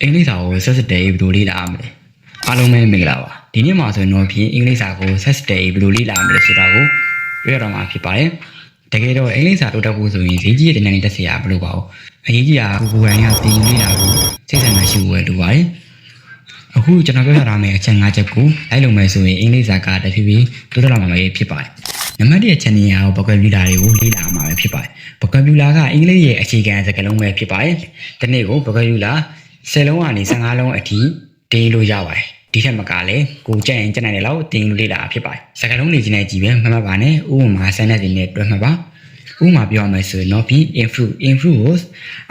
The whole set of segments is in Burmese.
အင်္ဂလိပ်စာကိုဆက်စတဲ့ဘယ်လိုလေ့လာရမလဲအားလုံးပဲမင်္ဂလာပါဒီနေ့မှာဆိုရင်တော့ဖြင့်အင်္ဂလိပ်စာကိုဆက်စတဲ့ဘယ်လိုလေ့လာရမလဲဆိုတာကိုပြောရတော့မှာဖြစ်ပါတယ်တကယ်တော့အင်္ဂလိပ်စာတိုးတက်ဖို့ဆိုရင်ဈေးကြီးတဲ့တန်းနဲ့တက်စရာမလိုပါဘူးအရေးကြီးတာကိုယ်တိုင်ကသင်လေ့လာဖို့စိတ်ဆန္ဒရှိဖို့လိုပါတယ်အခုကျွန်တော်ပြောပြထားမယ့်အချက်၅ချက်ကိုလိုက်လုပ်မယ်ဆိုရင်အင်္ဂလိပ်စာကတဖြည်းဖြည်းတိုးတက်လာမှာပဲဖြစ်ပါတယ်နံပါတ်1အချက်နေရာကို vocabulary တွေကိုလေ့လာမှာပဲဖြစ်ပါတယ် vocabulary ကအင်္ဂလိပ်ရဲ့အခြေခံစကားလုံးပဲဖြစ်ပါတယ်ဒီနေ့ကို vocabulary 10လုံးကနေ15လုံးအထိတင်လို့ရပါတယ်ဒီထက်မကလည်းကိုကြက်ရင်ကြက်နိုင်တယ်လို့တင်လို့လေ့လာဖြစ်ပါတယ်စကားလုံးတွေချင်းနဲ့ကြည့်ပဲမှတ်မှတ်ပါနဲ့ဥပမာစမ်းတဲ့တွေနဲ့တွဲမှတ်ပါဥပမာပြောရမယ်ဆိုရင်တော့ပြီး improve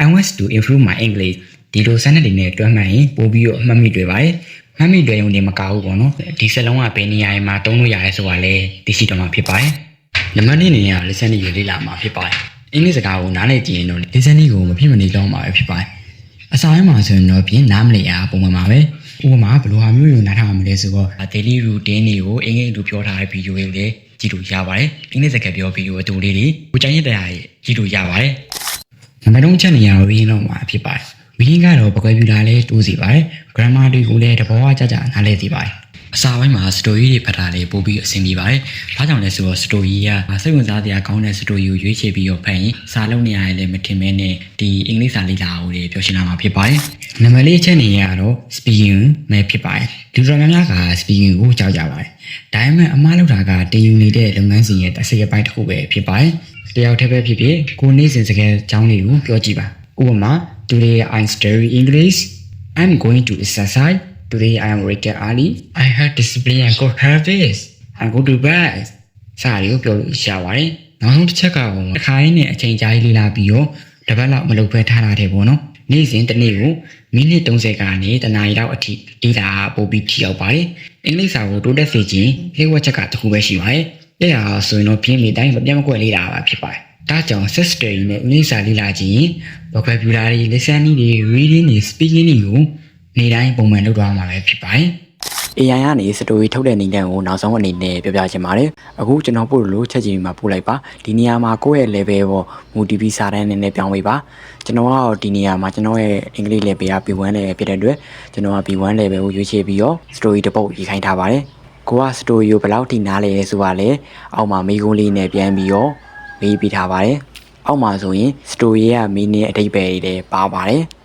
I want to improve my English ဒီလိုစမ်းတဲ့တွေနဲ့တွဲမှတ်ရင်ပို့ပြီးတော့အမှတ်မိတွေပါတယ်မှတ်မိတွေရုံနဲ့မကဘူးပေါ့နော်ဒီစက်လုံးကဘယ်နေရာမှာတုံးလို့ရရဲဆိုတာလည်းသိရှိတော့မှာဖြစ်ပါတယ်နံပါတ်2နေရာ listening ကိုလေ့လာမှာဖြစ်ပါတယ်အင်္ဂလိပ်စကားကိုနားလည်ကြည့်ရင်တော့ listening ကိုမဖြစ်မနေတော့မှာပဲဖြစ်ပါတယ်အစားအမှားဆိုရင်တော့ပြင်နားမလည်အားပုံမှန်ပါပဲဥပမာဘယ်လိုဟာမျိုးကိုနားထောင်မလဲဆိုတော့ daily routine တွေကိုအင်္ဂလိပ်လိုပြောထားတဲ့ဗီဒီယိုတွေလည်းကြည့်လို့ရပါတယ်အင်္ဂလိပ်စကားပြောဗီဒီယိုအတူလေးတွေကိုကြိုက်ရတဲ့အားကြည့်လို့ရပါတယ်နံပါတ်3ချက်နေရာကိုရင်းတော့မှာဖြစ်ပါတယ် reading ကတော့ vocabulary လည်းတိုးစီပါတယ် grammar တွေကိုလည်းတဘောကြနားလည်စီပါတယ်အစာပိုင်းမှာ story တွေဖတ်တာလေးပို့ပြီးအဆင်ပြေပါတယ်။ဘာကြောင့်လဲဆိုတော့ story ကစိတ်ဝင်စားစရာကောင်းတဲ့ story ကိုရွေးချယ်ပြီးတော့ဖတ်ရင်စာလုံးနေရာလည်းမထင်မဲနဲ့ဒီအင်္ဂလိပ်စာလေ့လာဖို့တွေပြောရှင်းလာမှာဖြစ်ပါတယ်။နံပါတ်4အချက်နေရတော့ speaking ပဲဖြစ်ပါတယ်။လူတော်များများက speaking ကိုကြောက်ကြပါတယ်။ဒါပေမဲ့အမှားလုပ်တာကတင်ယူနေတဲ့လုပ်ငန်းစဉ်ရဲ့တစ်စိတ်ပိုင်းတစ်ခုပဲဖြစ်ပါတယ်။တယောက်တည်းပဲဖြစ်ဖြစ်ကိုနေ့စဉ်စကားအကြောင်းလေးကိုပြောကြည့်ပါ။ဥပမာ Today I study English. I'm going to exercise. Today I am waking early. I have discipline and good habits. I go to bed. စာရီကိုပြောလို့ရပါတယ်။နောက်ဆုံးတစ်ချက်ကတစ်ခါရင်းနဲ့အချိန်ကြာကြီးလေ့လာပြီးတော့တပတ်လောက်မလုပ်ဖဲထားတာတဲ့ပေါ့နော်။နေ့စဉ်တစ်နေ့ကိုမိနစ်30ကနေတနာရီလောက်အထိလေ့လာပို့ပြီးထိရောက်ပါတယ်။အင်္ဂလိပ်စာကိုတိုးတက်စေခြင်းလျှို့ဝှက်ချက်ကတစ်ခုပဲရှိပါတယ်။အဲ့ဒါဆိုရင်တော့ပြင်းနေတိုင်းမပြတ်မကွက်လေ့လာတာဖြစ်ပါတယ်။ဒါကြောင့် set study နဲ့အင်္ဂလိပ်စာလေ့လာခြင်း vocabulary listening တွေ reading တွေ speaking တွေကိုနေတိုင်းပုံမှန်လုပ်သွားမှာပဲဖြစ်ပါတယ်။ AI ကနေ story ထုတ်တဲ့နည်းလမ်းကိုနောက်ဆုံးအနေနဲ့ပြောပြချင်ပါတယ်။အခုကျွန်တော်ပို့လို့ချက်ချင်းမှာပို့လိုက်ပါ။ဒီနေရာမှာကိုယ့်ရဲ့ level ပေါ်မူတည်ပြီးစာတန်းနဲ့ပြောင်းပေးပါ။ကျွန်တော်ကတော့ဒီနေရာမှာကျွန်တော်ရဲ့အင်္ဂလိပ် level က B1 level ဖြစ်တဲ့အတွက်ကျွန်တော်က B1 level ကိုရွေးချယ်ပြီးတော့ story တစ်ပုဒ်ရေးခိုင်းထားပါတယ်။ကိုက story ကိုဘယ်လောက်ထိနားလဲဆိုတာလဲအောက်မှာမိကုန်းလေးနဲ့ပြန်ပြီးတော့မေးပြထားပါတယ်။အောက်မှာဆိုရင် story ရဲ့ meaning အဓိပ္ပာယ်တွေလည်းပါပါတယ်။